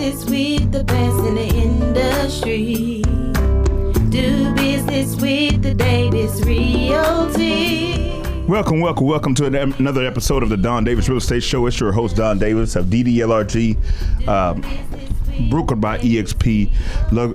business with the best in the industry. Do business with the Davis Realty. Welcome to another episode of the Don Davis Real Estate Show. It's your host, Don Davis of DDLRG, brokered by EXP,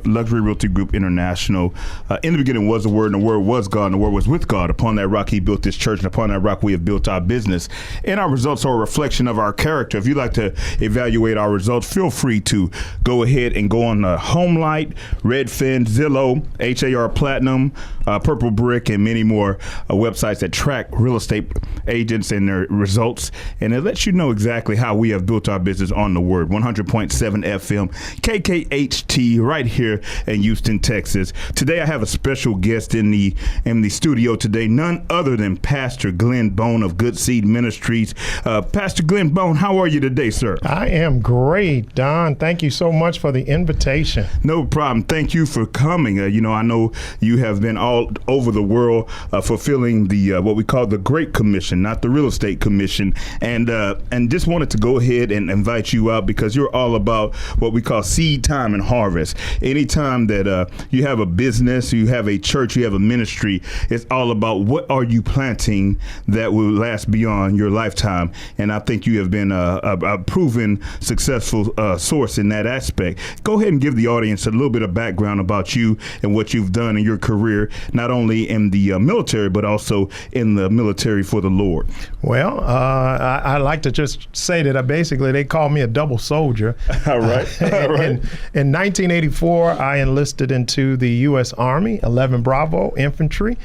Luxury Realty Group International. In the beginning was the Word, and the Word was God, and the Word was with God. Upon that rock he built this church, and upon that rock we have built our business. And our results are a reflection of our character. If you'd like to evaluate our results, feel free to go ahead and go on Homelight, Redfin, Zillow, HAR Platinum, Purple Brick, and many more websites that track real estate agents and their results. And it lets you know exactly how we have built our business on the Word. 100.7 FM. KKHT right here in Houston, Texas. Today I have a special guest in the studio today, none other than Pastor Glenn Bone of Good Seed Ministries. Pastor Glenn Bone, how are you today, sir? I am great, Don. Thank you so much for the invitation. No problem. Thank you for coming. I know you have been all over the world fulfilling the what we call the Great Commission, not the Real Estate Commission, and just wanted to go ahead and invite you out because you're all about what we call seed time and harvest. Anytime that you have a business, you have a church, you have a ministry, it's all about what are you planting that will last beyond your lifetime. And I think you have been a proven successful source in that aspect. Go ahead and give the audience a little bit of background about you and what you've done in your career, not only in the military, but also in the military for the Lord. Well, I like to just say that they call me a double soldier. All right. In 1984, I enlisted into the U.S. Army, 11 Bravo Infantry,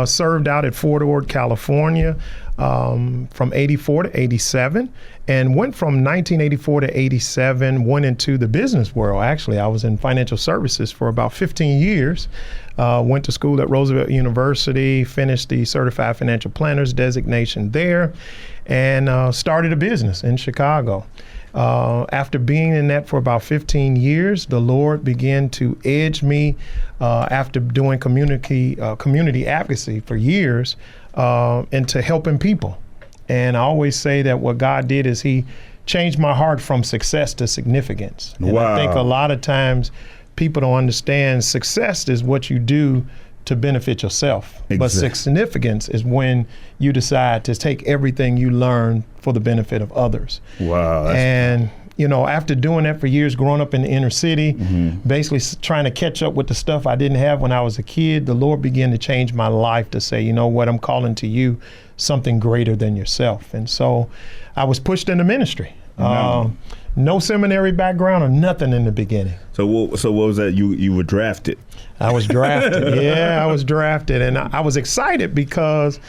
served out at Fort Ord, California, from 84 to 87, and went from 1984 to 87, went into the business world. Actually, I was in financial services for about 15 years. Went to school at Roosevelt University, finished the Certified Financial Planners designation there, and started a business in Chicago. After being in that for about 15 years, the Lord began to edge me after doing community advocacy for years into helping people. And I always say that what God did is he changed my heart from success to significance. And wow. I think a lot of times people don't understand success is what you do to benefit yourself. Exactly. But significance is when you decide to take everything you learn for the benefit of others. Wow. And after doing that for years, growing up in the inner city, basically trying to catch up with the stuff I didn't have when I was a kid, the Lord began to change my life to say, you know what, I'm calling to you something greater than yourself. And so I was pushed into ministry. No seminary background or nothing in the beginning. So what was that? You were drafted? I was drafted. Yeah, I was drafted. And I was excited because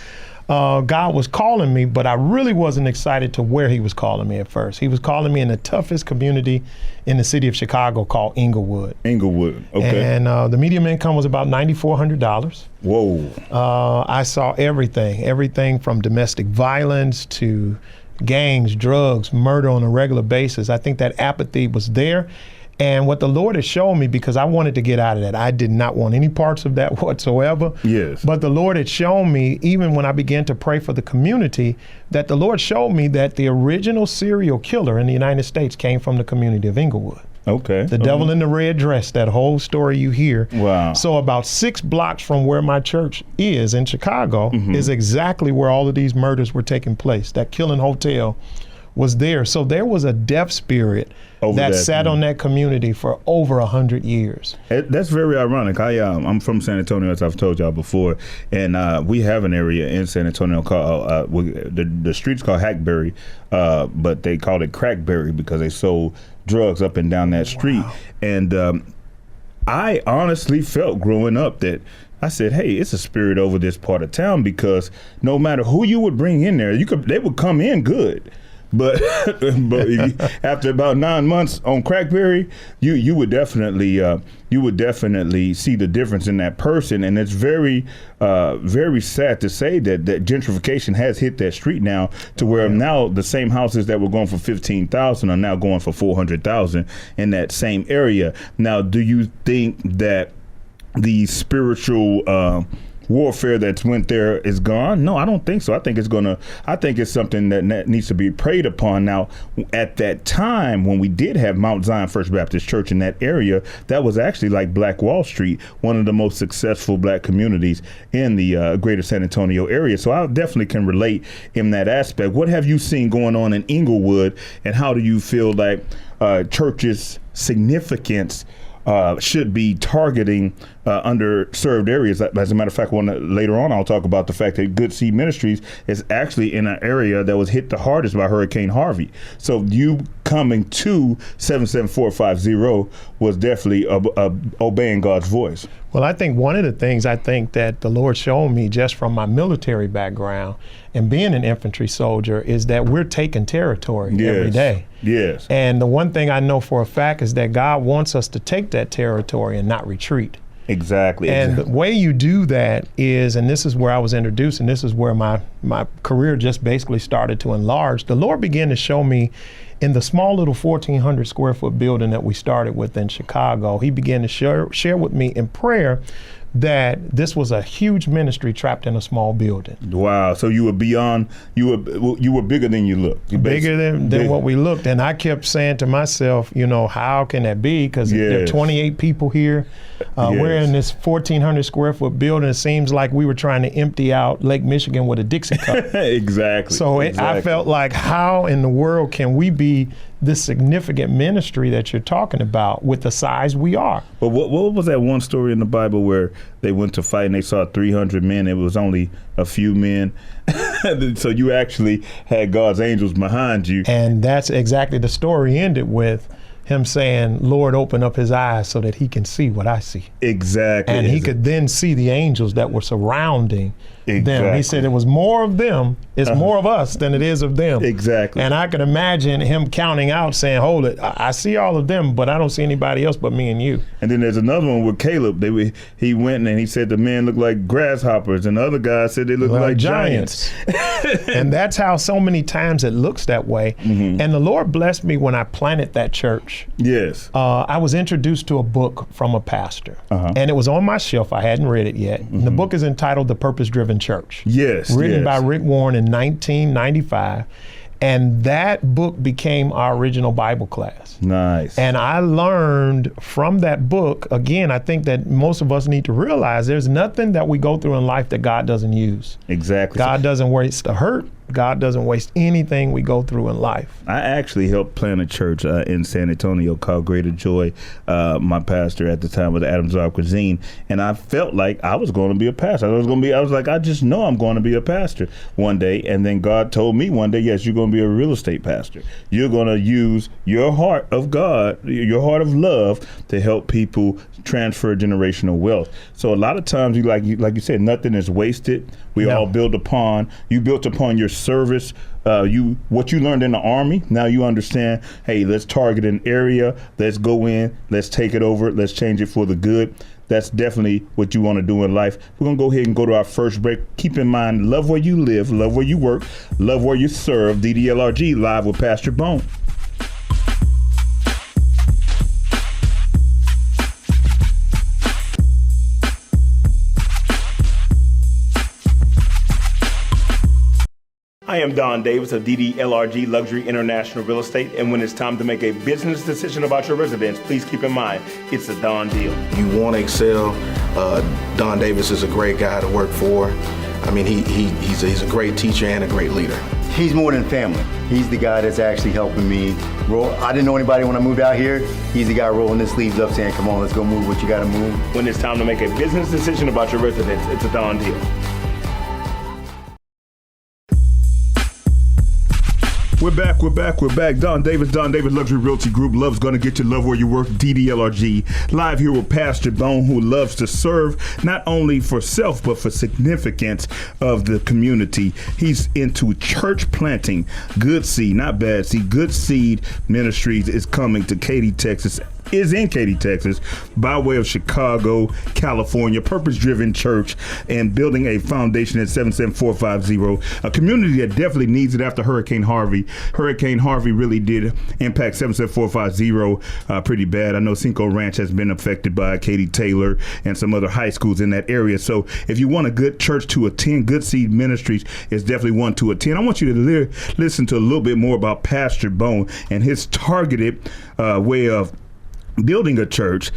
God was calling me, but I really wasn't excited to where he was calling me at first. He was calling me in the toughest community in the city of Chicago called Inglewood. Inglewood, okay. And the median income was about $9,400. Whoa. I saw everything from domestic violence to gangs, drugs, murder on a regular basis. I think that apathy was there. And what the Lord has shown me, because I wanted to get out of that, I did not want any parts of that whatsoever. Yes. But the Lord had shown me, even when I began to pray for the community, that the Lord showed me that the original serial killer in the United States came from the community of Inglewood. Okay. The devil in the red dress, that whole story you hear. Wow. So about 6 blocks from where my church is in Chicago is exactly where all of these murders were taking place. That killing hotel was there. So there was a death spirit that sat on that community for over 100 years. That's very ironic. I'm from San Antonio, as I've told y'all before, and we have an area in San Antonio called the street's called Hackberry, but they called it Crackberry because they sold drugs up and down that street. Wow. And I honestly felt growing up that I said, hey, it's a spirit over this part of town, because no matter who you would bring in there, they would come in good. But after about 9 months on Crackberry, you would definitely see the difference in that person, and it's very sad to say that gentrification has hit that street now, to where now the same houses that were going for $15,000 are now going for $400,000 in that same area. Now, do you think that the spiritual warfare that's went there is gone? No, I don't think so. I think it's something that needs to be preyed upon. Now, at that time when we did have Mount Zion First Baptist Church in that area, that was actually like Black Wall Street, one of the most successful black communities in the greater San Antonio area. So I definitely can relate in that aspect. What have you seen going on in Inglewood, and how do you feel like churches' significance should be targeting underserved areas? As a matter of fact, later on I'll talk about the fact that Good Seed Ministries is actually in an area that was hit the hardest by Hurricane Harvey. So you coming to 77450 was definitely obeying God's voice. Well, I think one of the things I think that the Lord showed me just from my military background and being an infantry soldier is that we're taking territory every day. Yes. And the one thing I know for a fact is that God wants us to take that territory and not retreat. Exactly. And the way you do that is, and this is where I was introduced, and this is where my career just basically started to enlarge. The Lord began to show me in the small little 1,400 square foot building that we started with in Chicago, he began to share with me in prayer that this was a huge ministry trapped in a small building. Wow. So you were beyond, you were bigger than you looked. Bigger than what we looked. And I kept saying to myself, how can that be? Because there are 28 people here. We're in this 1,400 square foot building. It seems like we were trying to empty out Lake Michigan with a Dixie cup. Exactly. So I felt like, how in the world can we be this significant ministry that you're talking about with the size we are? But what was that one story in the Bible where they went to fight and they saw 300 men? It was only a few men. So you actually had God's angels behind you. And that's exactly the story ended with him saying, Lord, open up his eyes so that he can see what I see. Exactly. And he could then see the angels that were surrounding them. He said it was more of them, it's more of us than it is of them. Exactly. And I could imagine him counting out saying, hold it, I see all of them, but I don't see anybody else but me and you. And then there's another one with Caleb. He went and he said the men looked like grasshoppers, and the other guy said they looked like giants. And that's how so many times it looks that way. Mm-hmm. And the Lord blessed me when I planted that church. Yes. I was introduced to a book from a pastor, and it was on my shelf. I hadn't read it yet. And the book is entitled The Purpose-Driven Church. Yes. Written by Rick Warren in 1995. And that book became our original Bible class. Nice. And I learned from that book, again, I think that most of us need to realize there's nothing that we go through in life that God doesn't use. Exactly. God doesn't waste the hurt. God doesn't waste anything we go through in life. I actually helped plant a church in San Antonio called Greater Joy. My pastor at the time was Adam Czar Cuisine, and I felt like I was going to be a pastor. I was like, I just know I'm going to be a pastor one day. And then God told me one day, yes, you're going to be a real estate pastor. You're going to use your heart of God, your heart of love, to help people transfer generational wealth. So a lot of times, like you said, nothing is wasted. We all build upon. You built upon your service. What you learned in the Army. Now you understand. Hey, let's target an area. Let's go in. Let's take it over. Let's change it for the good. That's definitely what you want to do in life. We're going to go ahead and go to our first break. Keep in mind, love where you live, love where you work, love where you serve. DDLRG live with Pastor Bone. I am Don Davis of DDLRG Luxury International Real Estate, and when it's time to make a business decision about your residence, please keep in mind, it's a Don deal. You want to excel, Don Davis is a great guy to work for. I mean, he's a great teacher and a great leader. He's more than family. He's the guy that's actually helping me roll. I didn't know anybody when I moved out here. He's the guy rolling his sleeves up saying, come on, let's go move what you got to move. When it's time to make a business decision about your residence, it's a Don deal. We're back. Don Davis Luxury Realty Group. Love's gonna get you love where you work. DDLRG. Live here with Pastor Bone, who loves to serve not only for self, but for significance of the community. He's into church planting. Good Seed, not Bad Seed. Good Seed Ministries is coming to Katy, Texas, is in Katy, Texas, by way of Chicago, California, purpose-driven church, and building a foundation at 77450, a community that definitely needs it after Hurricane Harvey. Hurricane Harvey really did impact 77450 pretty bad. I know Cinco Ranch has been affected by Katy Taylor and some other high schools in that area. So if you want a good church to attend, Good Seed Ministries is definitely one to attend. I want you to listen to a little bit more about Pastor Bone and his targeted way of building a church.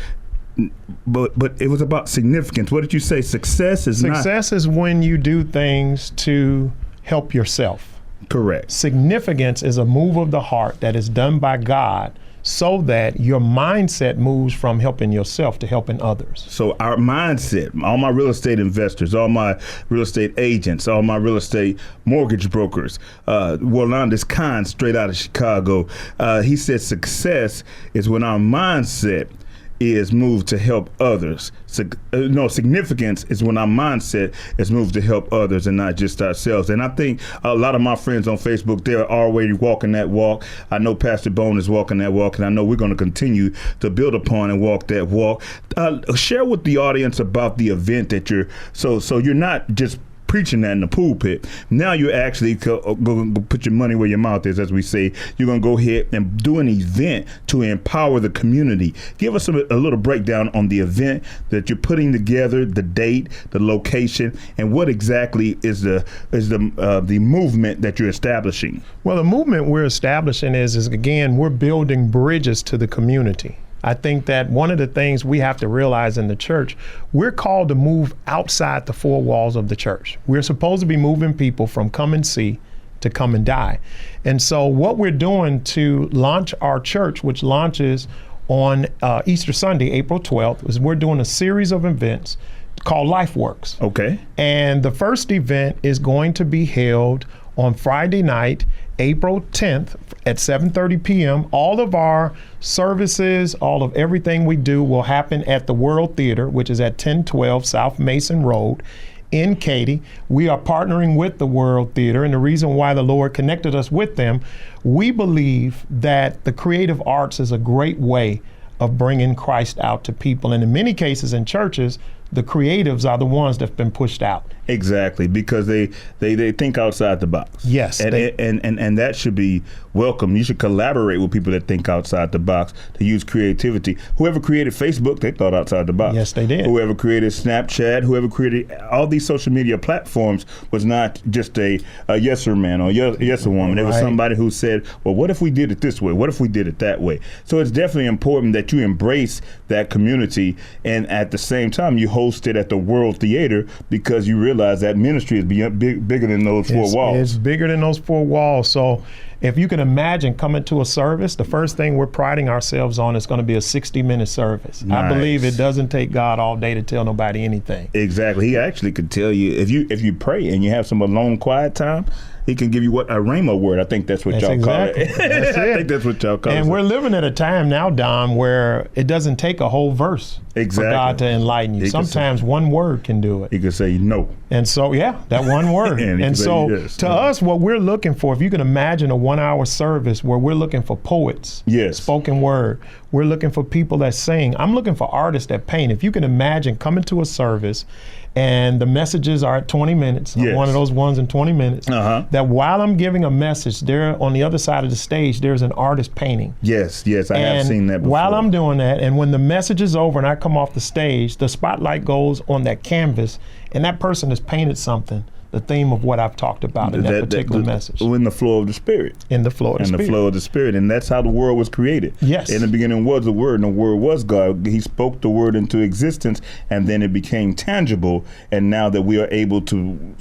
But it was about significance. What did you say? Success is when you do things to help yourself. Correct. Significance is a move of the heart that is done by God so that your mindset moves from helping yourself to helping others. So our mindset, all my real estate investors, all my real estate agents, all my real estate mortgage brokers, Wolanda's Khan, straight out of Chicago, he said success is when our mindset is moved to help others. Significance is when our mindset is moved to help others and not just ourselves. And I think a lot of my friends on Facebook, they're already walking that walk. I know Pastor Bone is walking that walk, and I know we're going to continue to build upon and walk that walk. Share with the audience about the event that so you're not just preaching that in the pulpit. Now you're actually going to put your money where your mouth is, as we say. You're going to go ahead and do an event to empower the community. Give us a little breakdown on the event that you're putting together, the date, the location, and what exactly is the movement that you're establishing. Well, the movement we're establishing is again, we're building bridges to the community. I think that one of the things we have to realize in the church, we're called to move outside the four walls of the church. We're supposed to be moving people from come and see to come and die. And so what we're doing to launch our church, which launches on Easter Sunday, April 12th, is we're doing a series of events called LifeWorks. Okay. And the first event is going to be held on Friday night, April 10th at 7:30 p.m. All of our services, all of everything we do will happen at the World Theater, which is at 1012 South Mason Road in Katy. We are partnering with the World Theater, and the reason why the Lord connected us with them, we believe that the creative arts is a great way of bringing Christ out to people. And in many cases in churches, the creatives are the ones that have been pushed out. Exactly, because they think outside the box. Yes. And that should be welcome. You should collaborate with people that think outside the box, to use creativity. Whoever created Facebook, they thought outside the box. Yes, they did. Whoever created Snapchat, whoever created all these social media platforms was not just a yes-er man or yes-er woman. It was somebody who said, well, what if we did it this way? What if we did it that way? So it's definitely important that you embrace that community, and at the same time, you host it at the World Theater, because you realize that ministry is bigger than those four walls. It's bigger than those four walls. So if you can imagine coming to a service, the first thing we're priding ourselves on is going to be a 60-minute service. Nice. I believe it doesn't take God all day to tell nobody anything. Exactly. He actually could tell you, if you pray and you have some alone quiet time, he can give you a rhema word. I think that's what y'all call it. That's I think that's what y'all call it. And we're living at a time now, Dom, where it doesn't take a whole verse for God to enlighten you. Sometimes one word can do it. He can say no. And so, that one word. and so yes. To us, what we're looking for, if you can imagine a 1-hour service where we're looking for poets, yes, spoken word, we're looking for people that sing. I'm looking for artists that paint. If you can imagine coming to a service and the messages are at 20 minutes, yes, one of those ones in 20 minutes, that while I'm giving a message, there on the other side of the stage, there's an artist painting. Yes, I have seen that before. While I'm doing that, and when the message is over and I come off the stage, the spotlight goes on that canvas, and that person has painted something, the theme of what I've talked about in that particular message. In the flow of the Spirit. In the flow of the Spirit. In the flow of the Spirit. And that's how the world was created. Yes. In the beginning was the Word, and the Word was God. He spoke the Word into existence, and then it became tangible. And now that we are able to,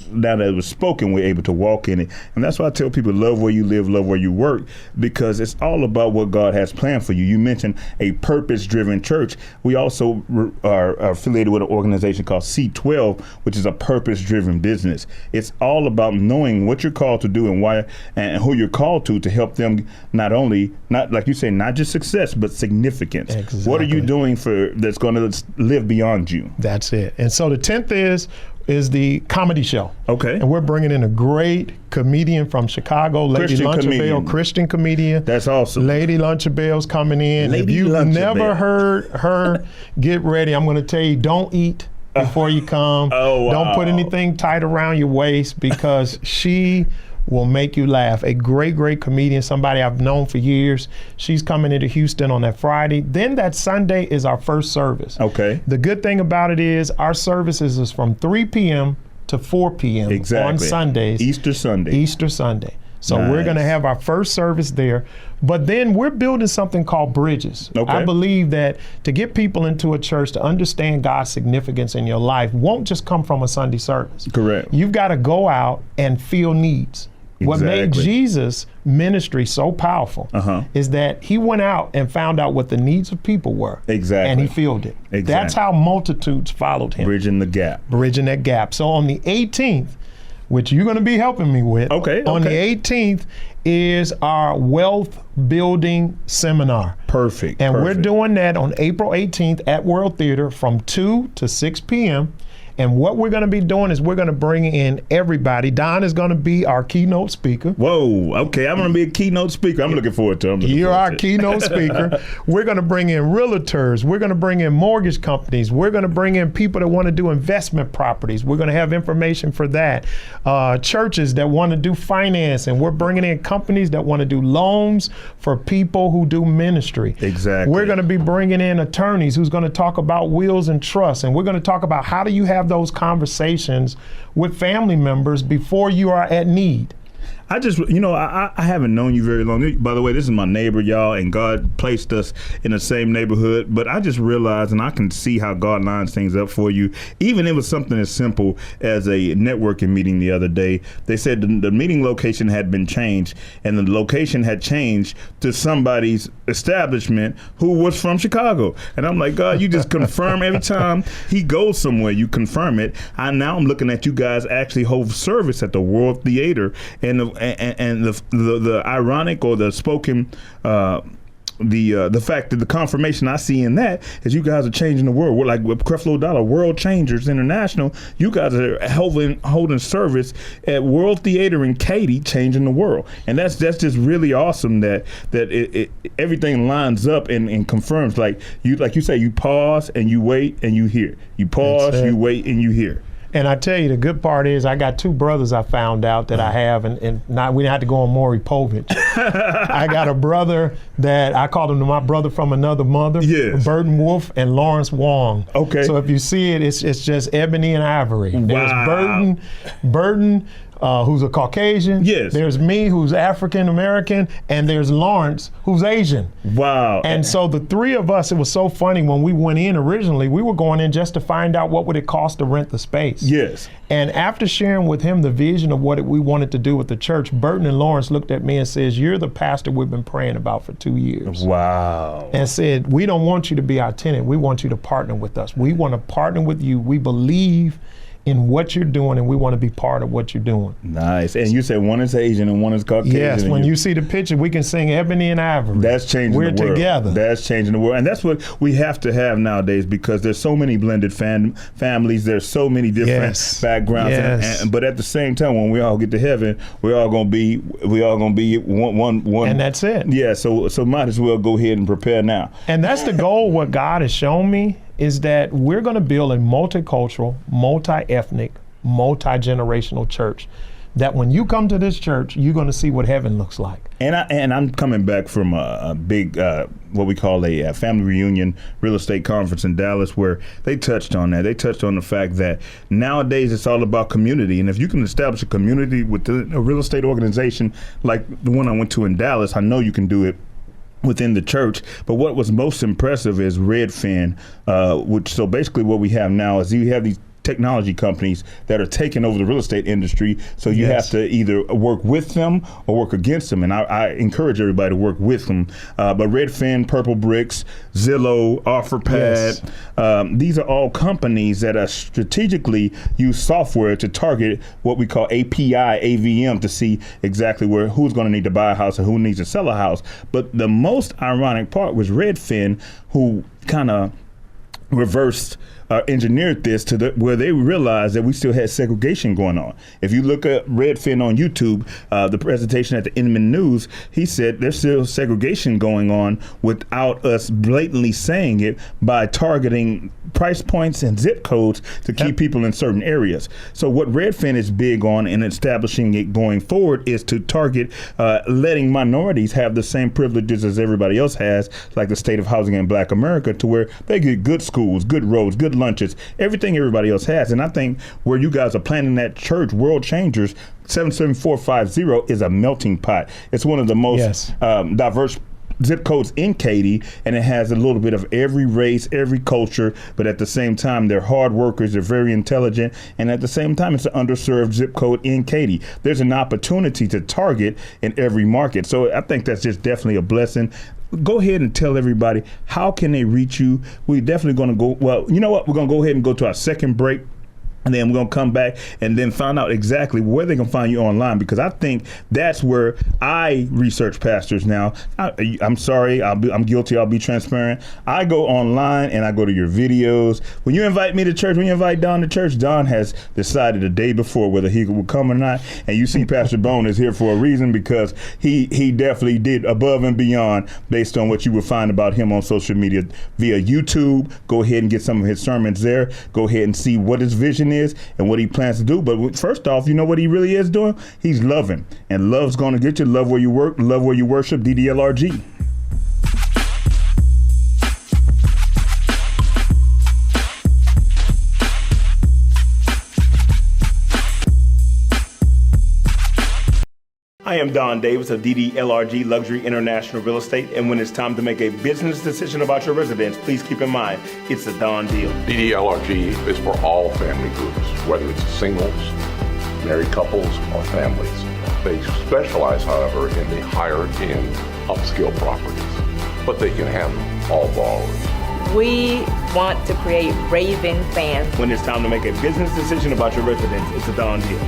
now that it was spoken, we're able to walk in it. And that's why I tell people, love where you live, love where you work, because it's all about what God has planned for you. You mentioned a purpose-driven church. We also are affiliated with an organization called C12, which is a purpose-driven business. It's all about knowing what you're called to do and why, and who you're called to help them not like you say, not just success, but significance. Exactly. What are you doing that's going to live beyond you? That's it. And so the 10th is is the comedy show. Okay. And we're bringing in a great comedian from Chicago, Lady Lunchabelle, Christian comedian. That's awesome. Lady Lunchabelle's coming in. Lady if you've Lunchabelle. never heard her, get ready. I'm going to tell you, don't eat before you come. Oh, wow. Don't put anything tight around your waist because she will make you laugh. A great, great comedian, somebody I've known for years. She's coming into Houston on that Friday. Then that Sunday is our first service. Okay. The good thing about it is our services is from 3 p.m. to 4 p.m. on Sundays. Easter Sunday. So Nice. we're going to have our first service there. But then we're building something called Bridges. Okay. I believe that to get people into a church to understand God's significance in your life won't just come from a Sunday service. Correct. You've got to go out and feel needs. What made Exactly. Jesus' ministry so powerful is that he went out and found out what the needs of people were. Exactly. And he filled it. Exactly. That's how multitudes followed him. Bridging the gap. Bridging that gap. So on the 18th, which you're going to be helping me with. On the 18th is our wealth building seminar. Perfect. And we're doing that on April 18th at World Theater from 2 to 6 p.m. And what we're going to be doing is we're going to bring in everybody. Don is going to be our keynote speaker. Whoa, okay, I'm going to be a keynote speaker. I'm looking forward to it. You're our keynote speaker. We're going to bring in realtors. We're going to bring in mortgage companies. We're going to bring in people that want to do investment properties. We're going to have information for that. Churches that want to do finance. And we're bringing in companies that want to do loans for people who do ministry. Exactly. We're going to be bringing in attorneys who's going to talk about wills and trusts. And we're going to talk about how do you have those conversations with family members before you are at need. I just, I haven't known you very long. By the way, this is my neighbor, y'all, and God placed us in the same neighborhood. But I just realized, and I can see how God lines things up for you. Even if it was something as simple as a networking meeting the other day. They said the meeting location had been changed, and the location had changed to somebody's establishment who was from Chicago. And I'm like, God, you just confirm every time he goes somewhere, you confirm it. Now I'm looking at you guys actually hold service at the World Theater, and the ironic or the spoken the fact that the confirmation I see in that is you guys are changing the world. We're like with Creflo Dollar, World Changers International. You guys are holding service at World Theater in Katy, changing the world, and that's just really awesome that everything lines up and confirms. Like you say, you pause and you wait and you hear. You pause, you wait, and you hear. And I tell you, the good part is I got two brothers I found out that I have, and now we didn't have to go on Maury Povich. I got a brother that I call him my brother from another mother, yes. Burton Wolf and Lawrence Wong. Okay. So if you see it, it's just ebony and ivory. Wow. There's Burton, who's a Caucasian. Yes. There's me, who's African American, and there's Lawrence, who's Asian. Wow. And so the three of us, it was so funny when we went in originally, we were going in just to find out what would it cost to rent the space. Yes. And after sharing with him the vision of what we wanted to do with the church, Burton and Lawrence looked at me and says, "You're the pastor we've been praying about for 2 years." Wow. And said, "We don't want you to be our tenant. We want you to partner with us. We want to partner with you. We believe in what you're doing, and we want to be part of what you're doing." Nice. And you said one is Asian and one is Caucasian. Yes, when you see the picture, we can sing ebony and ivory. That's changing the world. We're together. That's changing the world. And that's what we have to have nowadays, because there's so many blended families. There's so many different backgrounds. Yes. But at the same time, when we all get to heaven, we're all gonna be one. And that's it. Yeah, so might as well go ahead and prepare now. And that's the goal. What God has shown me is that we're going to build a multicultural, multi-ethnic, multi-generational church. That when you come to this church, you're going to see what heaven looks like. And I'm coming back from a big, what we call a family reunion real estate conference in Dallas, where they touched on that. They touched on the fact that nowadays it's all about community. And if you can establish a community within a real estate organization like the one I went to in Dallas, I know you can do it within the church. But what was most impressive is Redfin, so basically what we have now is you have these technology companies that are taking over the real estate industry. So you have to either work with them or work against them. And I encourage everybody to work with them. But Redfin, Purple Bricks, Zillow, OfferPad, these are all companies that are strategically use software to target what we call API, AVM, to see exactly who's going to need to buy a house and who needs to sell a house. But the most ironic part was Redfin, who kind of reversed engineered this to where they realized that we still had segregation going on. If you look at Redfin on YouTube, the presentation at the Inman News, he said there's still segregation going on without us blatantly saying it by targeting price points and zip codes to keep people in certain areas. So what Redfin is big on in establishing it going forward is to target letting minorities have the same privileges as everybody else has, like the state of housing in Black America, to where they get good schools, good roads, good lunches, everything everybody else has. And I think where you guys are planning that church, World Changers, 77450 is a melting pot. It's one of the most diverse zip codes in Katy, and it has a little bit of every race, every culture, but at the same time, they're hard workers, they're very intelligent, and at the same time, it's an underserved zip code in Katy. There's an opportunity to target in every market. So I think that's just definitely a blessing. Go ahead and tell everybody, how can they reach you? We're definitely going to go, well, you know what? We're going to go ahead and go to our second break. And then we're going to come back and then find out exactly where they can find you online, because I think that's where I research pastors now. I'm sorry, I'm guilty, I'll be transparent. I go online and I go to your videos. When you invite me to church, when you invite Don to church, Don has decided the day before whether he will come or not. And you see Pastor Bone is here for a reason, because he definitely did above and beyond based on what you would find about him on social media via YouTube. Go ahead and get some of his sermons there. Go ahead and see what his vision is and what he plans to do. But first off, you know what he really is doing? He's loving. And love's going to get you. Love where you work, love where you worship. DDLRG. I am Don Davis of DDLRG Luxury International Real Estate, and when it's time to make a business decision about your residence, please keep in mind, it's a Don deal. DDLRG is for all family groups, whether it's singles, married couples, or families. They specialize, however, in the higher-end upscale properties, but they can handle all borrowers. We want to create raving fans. When it's time to make a business decision about your residence, it's a Don deal.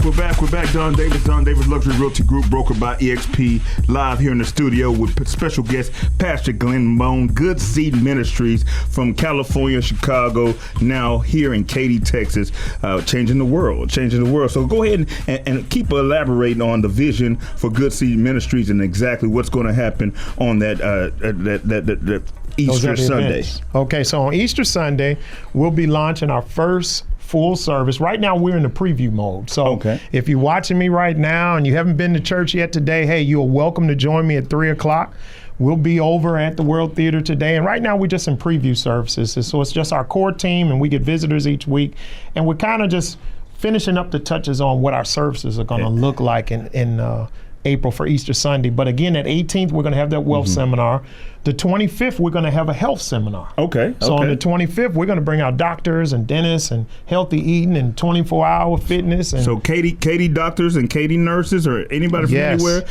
We're back. Don Davis Luxury Realty Group, brokered by EXP, live here in the studio with special guest Pastor Glenn Bone, Good Seed Ministries from California, Chicago, now here in Katy, Texas, changing the world. So go ahead and keep elaborating on the vision for Good Seed Ministries and exactly what's going to happen on that Easter Sunday. Okay, so on Easter Sunday, we'll be launching our first full service. Right now, we're in the preview mode. So if you're watching me right now and you haven't been to church yet today, hey, you're welcome to join me at 3 o'clock. We'll be over at the World Theater today. And right now, we're just in preview services. So it's just our core team, and we get visitors each week. And we're kind of just finishing up the touches on what our services are going to look like in April for Easter Sunday. But again, at 18th, we're going to have that wealth seminar. The 25th, we're going to have a health seminar. So on the 25th, we're going to bring out doctors and dentists and healthy eating and 24-hour fitness. And so Katy doctors and Katy nurses or anybody from anywhere,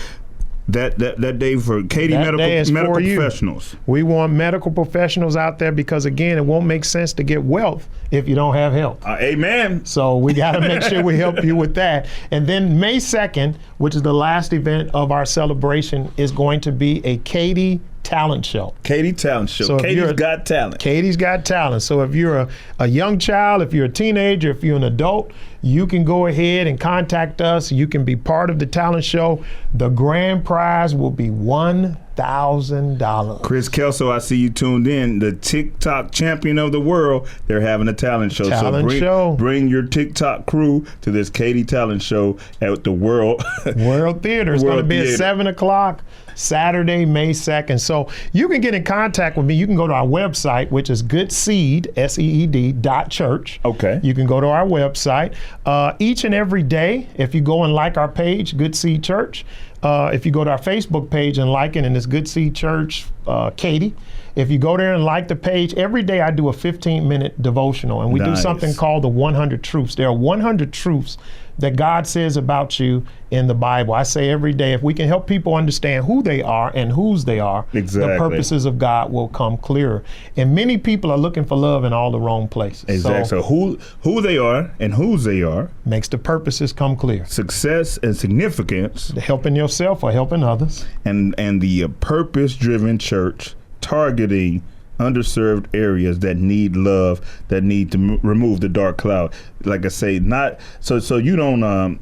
that day for Katy medical professionals. We want medical professionals out there because, again, it won't make sense to get wealth if you don't have health. Amen. So we got to make sure we help you with that. And then May 2nd, which is the last event of our celebration, is going to be a Katy talent show. Katy talent show. So Katy's got talent. Katy's got talent. So if you're a young child, if you're a teenager, if you're an adult, you can go ahead and contact us. You can be part of the talent show. The grand prize will be $1,000. Chris Kelso, I see you tuned in. The TikTok champion of the world. They're having a talent show. Bring your TikTok crew to this Katy talent show at the World Theater. It's going to be at 7 o'clock. Saturday, May 2nd. So you can get in contact with me. You can go to our website, which is goodseed, SEED.church. You can go to our website. Each and every day, if you go and like our page, Good Seed Church, if you go to our Facebook page and like it, and it's Good Seed Church, Katy. If you go there and like the page, every day I do a 15-minute devotional, and we do something called the 100 Truths. There are 100 truths that God says about you in the Bible. I say every day, if we can help people understand who they are and whose they are, Exactly. the purposes of God will come clearer. And many people are looking for love in all the wrong places. Exactly. So who they are and whose they are makes the purposes come clear. Success and significance. Helping yourself or helping others. And the purpose-driven church targeting underserved areas that need love, that need to remove the dark cloud. Like I say, not so you don't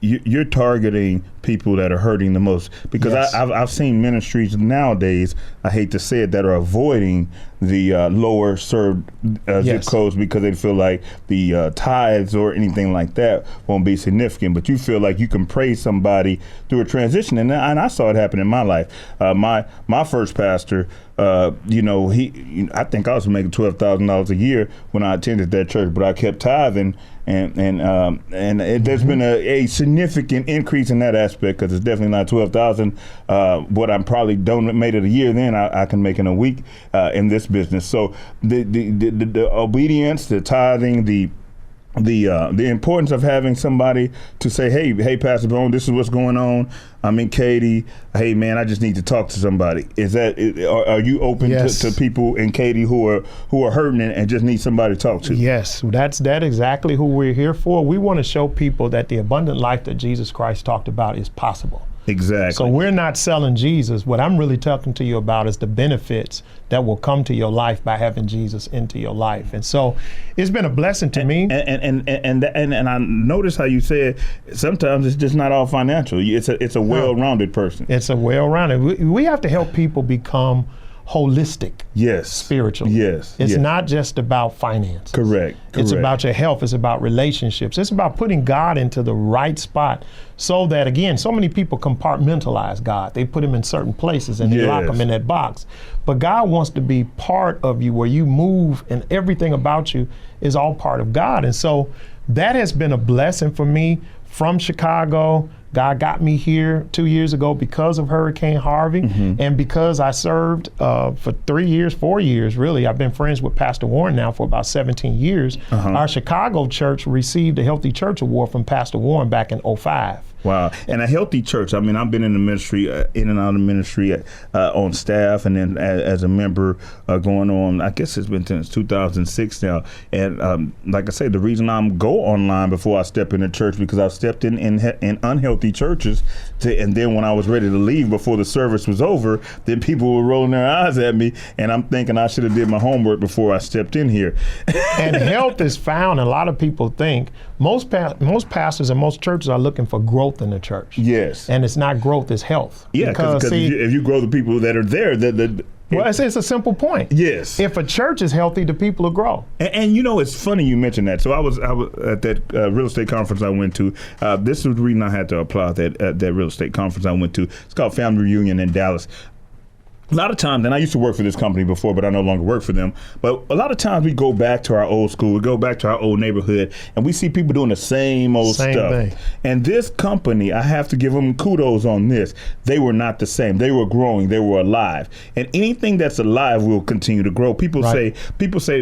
you're targeting people that are hurting the most, because Yes. I've seen ministries nowadays, I hate to say it, that are avoiding the lower served zip Yes. codes because they feel like the tithes or anything like that won't be significant. But you feel like you can praise somebody through a transition, and I saw it happen in my life. My first pastor, I think I was making $12,000 a year when I attended that church, but I kept tithing, and there's been a significant increase in that aspect, because it's definitely not 12,000. What I'm probably made it a year, then I can make in a week in this business. So the obedience, the tithing, the importance of having somebody to say, hey, Pastor Bone, this is what's going on. I'm in Katy. Hey, man, I just need to talk to somebody. Are you open Yes. to people in Katy who are hurting and just need somebody to talk to? Yes, that's exactly who we're here for. We want to show people that the abundant life that Jesus Christ talked about is possible. Exactly. So we're not selling Jesus. What I'm really talking to you about is the benefits that will come to your life by having Jesus into your life. And so it's been a blessing to me. And I notice how you said sometimes it's just not all financial. It's a well-rounded person. It's a well-rounded. We have to help people become holistic. Yes. Spiritually. Yes. It's yes. not just about finances. Correct. It's about your health. It's about relationships. It's about putting God into the right spot, so that, again, so many people compartmentalize God. They put him in certain places and they lock him in that box. But God wants to be part of you, where you move and everything about you is all part of God. And so that has been a blessing for me from Chicago. God got me here 2 years ago because of Hurricane Harvey, and because I served for 4 years, really. I've been friends with Pastor Warren now for about 17 years. Our Chicago church received a Healthy Church Award from Pastor Warren back in 2005. Wow. And a healthy church. I mean, I've been in the ministry, in and out of ministry on staff, and then as a member going on, I guess it's been since 2006 now. And like I said, the reason I'm go online before I step in the church, because I've stepped in unhealthy churches, and then when I was ready to leave before the service was over, then people were rolling their eyes at me, and I'm thinking I should have did my homework before I stepped in here. And health is found, and a lot of people think, most pastors and most churches are looking for growth in the church. Yes. And it's not growth, it's health. Yeah, because if you grow the people that are there, well, it's a simple point. Yes. If a church is healthy, the people will grow. And it's funny you mentioned that. So I was at that real estate conference I went to. This was the reason I had to apply that real estate conference I went to. It's called Family Reunion in Dallas. A lot of times, and I used to work for this company before, but I no longer work for them. But a lot of times we go back to our old school, we go back to our old neighborhood, and we see people doing the same old stuff. Thing. And this company, I have to give them kudos on this. They were not the same. They were growing. They were alive. And anything that's alive will continue to grow. People say,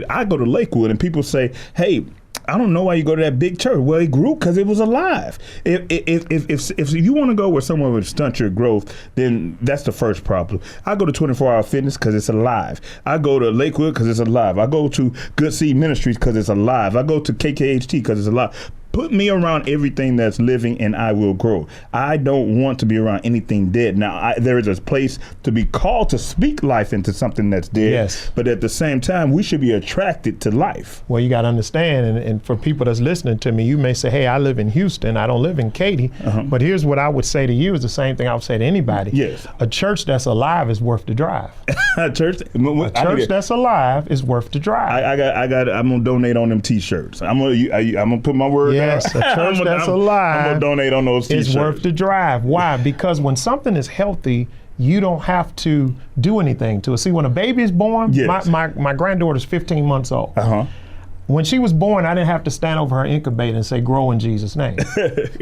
I go to Lakewood, and people say, hey, I don't know why you go to that big church. Well, it grew because it was alive. If you want to go where someone would stunt your growth, then that's the first problem. I go to 24 Hour Fitness because it's alive. I go to Lakewood because it's alive. I go to Good Seed Ministries because it's alive. I go to KKHT because it's alive. Put me around everything that's living and I will grow. I don't want to be around anything dead. Now, there is a place to be called to speak life into something that's dead. Yes. But at the same time, we should be attracted to life. Well, you got to understand, and for people that's listening to me, you may say, hey, I live in Houston. I don't live in Katy. But here's what I would say to you is the same thing I would say to anybody. Yes. A church that's alive is worth the drive. A church that's alive is worth the drive. I'm gonna donate on them T-shirts. I'm gonna put my word down. Yes, a church that's alive. I'm gonna donate on those T-shirts. It's worth the drive. Why? Because when something is healthy, you don't have to do anything to it. See, when a baby is born, yes. my granddaughter's 15 months old. When she was born, I didn't have to stand over her incubator and say, grow in Jesus' name.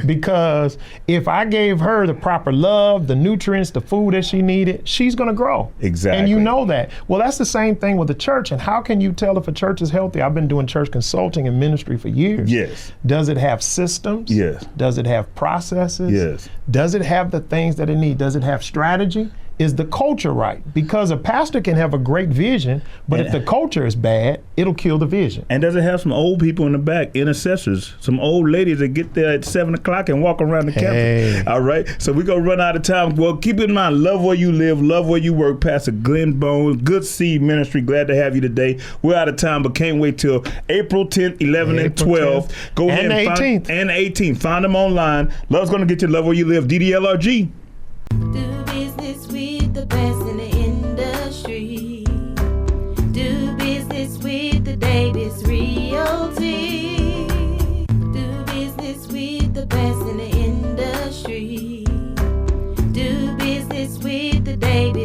Because if I gave her the proper love, the nutrients, the food that she needed, she's going to grow. Exactly. And you know that. Well, that's the same thing with the church. And how can you tell if a church is healthy? I've been doing church consulting and ministry for years. Yes. Does it have systems? Yes. Does it have processes? Yes. Does it have the things that it needs? Does it have strategy? Is the culture right? Because a pastor can have a great vision, but if the culture is bad, it'll kill the vision. And does it have some old people in the back, intercessors, some old ladies that get there at 7 o'clock and walk around the campus? All right, so we're going to run out of time. Well, keep in mind, love where you live, love where you work. Pastor Glenn Bones, Good Seed Ministry, glad to have you today. We're out of time, but can't wait till April 10th, 11th, and 12th. Go ahead and 18th. And 18th. Find them online. Love's going to get you love where you live. DDLRG. Do business with the best in the industry. Do business with the Davis Realty. Do business with the best in the industry. Do business with the Davis